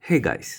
Hey guys,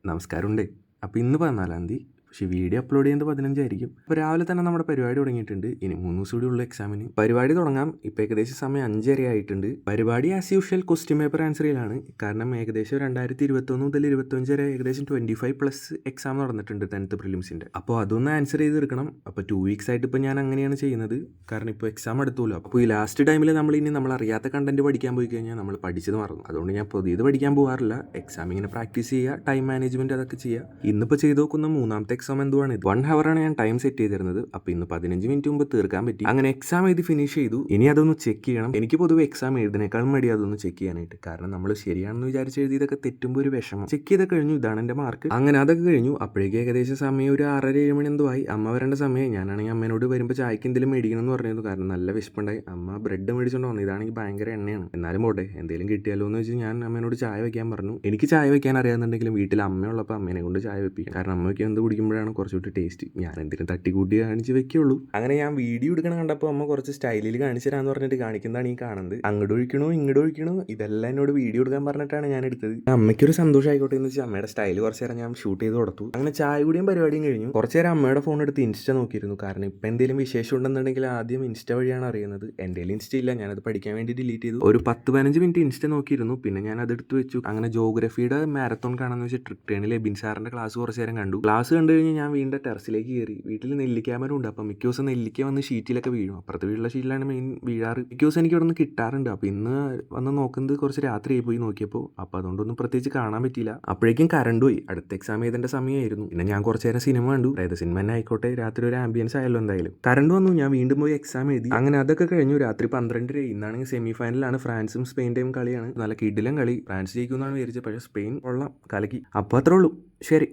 നമസ്കാരമുണ്ട്. അപ്പോൾ ഇന്ന് 14-ാം തീയതി, പക്ഷേ വീഡിയോ അപ്ലോഡ് ചെയ്യുന്നത് 15 അപ്പോൾ രാവിലെ തന്നെ നമ്മുടെ പരിപാടി തുടങ്ങിയിട്ടുണ്ട്. ഇനി 3 ദിവസം കൂടി ഉള്ള എക്സാമിന് പരിപാടി തുടങ്ങാം. ഇപ്പോൾ ഏകദേശം സമയം 5:30 ആയിട്ടുണ്ട്. പരിപാടി as usual question paper answer ചെയ്യലാണ്. കാരണം ഏകദേശം 2021 മുതൽ 25 വരെ ഏകദേശം 25+ എക്സാം നടന്നിട്ടുണ്ട് 10th പ്രിലിംസിൻ്റെ. അപ്പോൾ അതൊന്ന് ആൻസർ ചെയ്തെടുക്കണം. അപ്പോൾ 2 വീക്സ് ആയിട്ട് ഇപ്പോൾ ഞാൻ അങ്ങനെയാണ് ചെയ്യുന്നത്. കാരണം ഇപ്പോൾ എക്സാം എടുത്തുമല്ലോ. അപ്പോൾ ഈ ലാസ്റ്റ് ടൈമിൽ നമ്മൾ അറിയാത്ത കണ്ടന്റ് പഠിക്കാൻ പോയി കഴിഞ്ഞാൽ നമ്മൾ പഠിച്ചത് മറന്നു. അതുകൊണ്ട് ഞാൻ പുതിയത് പഠിക്കാൻ പോകാറില്ല. എക്സാം ഇങ്ങനെ പ്രാക്ടീസ് ചെയ്യുക, ടൈം മാനേജ്മെൻറ്റ് അതൊക്കെ ചെയ്യുക. ഇന്നിപ്പോൾ ചെയ്ത് നോക്കുന്ന 3ാമത്തെ എക്സാം എന്തുവാണ് ഇത്. 1 ഹവറാണ് ഞാൻ ടൈം സെറ്റ് ചെയ്തിരുന്നത്. അപ്പോൾ ഇന്ന് 15 മിനിറ്റ് മുമ്പ് തീർക്കാൻ പറ്റി. അങ്ങനെ എക്സാം എഴുതി ഫിനിഷ് ചെയ്തു. ഇനി അതൊന്ന് ചെക്ക് ചെയ്യണം. എനിക്ക് പൊതുവെ എക്സാം എഴുതിനേക്കാളും മടി അതൊന്ന് ചെക്ക് ചെയ്യാനായിട്ട്. കാരണം നമ്മൾ ശരിയാണെന്ന് വിചാരിച്ച് എഴുതിയതൊക്കെ തെറ്റുമ്പോൾ ഒരു വിഷമം. ചെക്ക് ചെയ്ത് കഴിഞ്ഞു, ഇതാണ് എൻ്റെ മാർക്ക്. അങ്ങനെ അതൊക്കെ കഴിഞ്ഞു. അപ്പോഴേക്കും ഏകദേശം സമയം ഒരു 6:30-7 മണി എന്തോ ആയി. അമ്മ വരേണ്ട സമയം. ഞാനാണെങ്കിൽ അമ്മേനോട് വരുമ്പോൾ ചായക്ക് എന്തെങ്കിലും മേടിക്കണം എന്ന് പറഞ്ഞിരുന്നു. കാരണം നല്ല വിശപ്പുണ്ടായി. അമ്മ ബ്രെഡ് മേടിച്ചുകൊണ്ട് വന്നു. ഇതാണെങ്കിൽ ഭയങ്കര എണ്ണയാണ്. എന്നാലും പോട്ടെ, എന്തെങ്കിലും കിട്ടിയാലോ എന്ന് വെച്ച് ഞാൻ അമ്മേനോട് ചായ വയ്ക്കാൻ പറഞ്ഞു. എനിക്ക് ചായ വയ്ക്കാൻ അറിയാമെന്നുണ്ടെങ്കിലും വീട്ടിൽ അമ്മയുള്ളപ്പോൾ അമ്മേനെ കൊണ്ട് ചായ വെപ്പിക്കും. കാരണം അമ്മയ്ക്ക് എന്ത് കുടിക്കുമ്പോഴാണ് കുറച്ചുകൂടി ടേസ്റ്റ്. ഞാൻ എന്തിനും തട്ടിക്കൂട്ടി കാണിച്ച് വെക്കുള്ളൂ. അങ്ങനെ ഞാൻ വീഡിയോ എടുക്കണം കണ്ടപ്പോൾ അമ്മ കുറച്ച് സ്റ്റൈലിൽ കാണിച്ചു തരാമെന്ന് പറഞ്ഞിട്ട് കാണിക്കുന്നതാണ് ഈ കാണുന്നത്. അങ്ങോട്ട് ഒഴിക്കണോ ഇങ്ങോട്ട് ഒഴിക്കണോ ഇതെല്ലാം എന്നോട് വീഡിയോ എടുക്കാൻ പറഞ്ഞിട്ടാണ് ഞാൻ എടുത്തത്. അമ്മയ്ക്കൊരു സന്തോഷം ആയിക്കോട്ടെ എന്ന് വെച്ചാൽ അമ്മയുടെ സ്റ്റൈൽ കുറച്ച് നേരം ഞാൻ ഷൂട്ട് ചെയ്ത് കൊടുത്തു. അങ്ങനെ ചായ കൂടിയും പരിപാടിയും കഴിഞ്ഞു. കുറച്ച് നേരം അമ്മയുടെ ഫോൺ എടുത്ത് ഇൻസ്റ്റ നോക്കിയിരുന്നു. കാരണം ഇപ്പം എന്തെങ്കിലും വിശേഷം ഉണ്ടെന്നുണ്ടെങ്കിൽ ആദ്യം ഇൻസ്റ്റ വഴിയാണ് അറിയുന്നത്. എൻ്റെ ഇൻസ്റ്റ ഇല്ല, ഞാനത് പഠിക്കാൻ വേണ്ടി ഡിലീറ്റ് ചെയ്തു. ഒരു 10-15 മിനിറ്റ് ഇൻസ്റ്റ നോക്കിയിരുന്നു. പിന്നെ ഞാൻ അത് എടുത്ത് വെച്ചു. അങ്ങനെ ജോഗ്രഫിയുടെ മാരത്തോൺ കാണാമെന്ന് വെച്ചാൽ ട്രിക് ട്രെയിനിൽ എബിൻ സാറിൻ്റെ ക്ലാസ് കുറച്ച് നേരം കണ്ടു. ക്ലാസ് കണ്ടു കഴിഞ്ഞ് ഞാൻ വീണ്ടും ടെറസിലേക്ക് കയറി. വീട്ടിൽ നെല്ലിക്കാമരം ഉണ്ട്. അപ്പം മിക്ക ദിവസം നെല്ലിക്ക വന്ന് ഷീറ്റിലൊക്കെ വീഴും. അപ്പുറത്തെ വീട്ടിലെ ഷീറ്റിലാണ് മെയിൻ വീഴാറ്. മിക്ക ദിവസം എനിക്ക് ഇവിടെ നിന്ന് കിട്ടാറുണ്ട്. അപ്പോൾ ഇന്ന് വന്ന് നോക്കുന്നത് കുറച്ച് രാത്രിയായി പോയി നോക്കിയപ്പോൾ. അപ്പോൾ അതുകൊണ്ടൊന്നും പ്രത്യേകിച്ച് കാണാൻ പറ്റിയില്ല. അപ്പോഴേക്കും കറണ്ട് പോയി. അടുത്ത എക്സാം എഴുതേണ്ട സമയമായിരുന്നു. പിന്നെ ഞാൻ കുറച്ച് നേരം സിനിമ കണ്ടു. അതായത് സിനിമ തന്നെ ആയിക്കോട്ടെ, രാത്രി ഒരു ആംബിയൻസ് ആയല്ലോ എന്തായാലും. കറണ്ട് വന്നു. ഞാൻ വീണ്ടും പോയി എക്സാം എഴുതി. അങ്ങനെ അതൊക്കെ കഴിഞ്ഞു. രാത്രി 12:30. ഇന്നാണെങ്കിൽ സെമി ഫൈനലാണ്. ഫ്രാൻസും സ്പെയിൻ്റെയും കളിയാണ്. നല്ല കിടിലൻ കളി. ഫ്രാൻസ് ജയിക്കുമെന്നാണ് വിചാരിച്ചത്. പക്ഷേ സ്പെയിൻ കൊള്ളാം, കലക്കി. അപ്പോൾ അത്രേ ഉള്ളൂ. ശരി.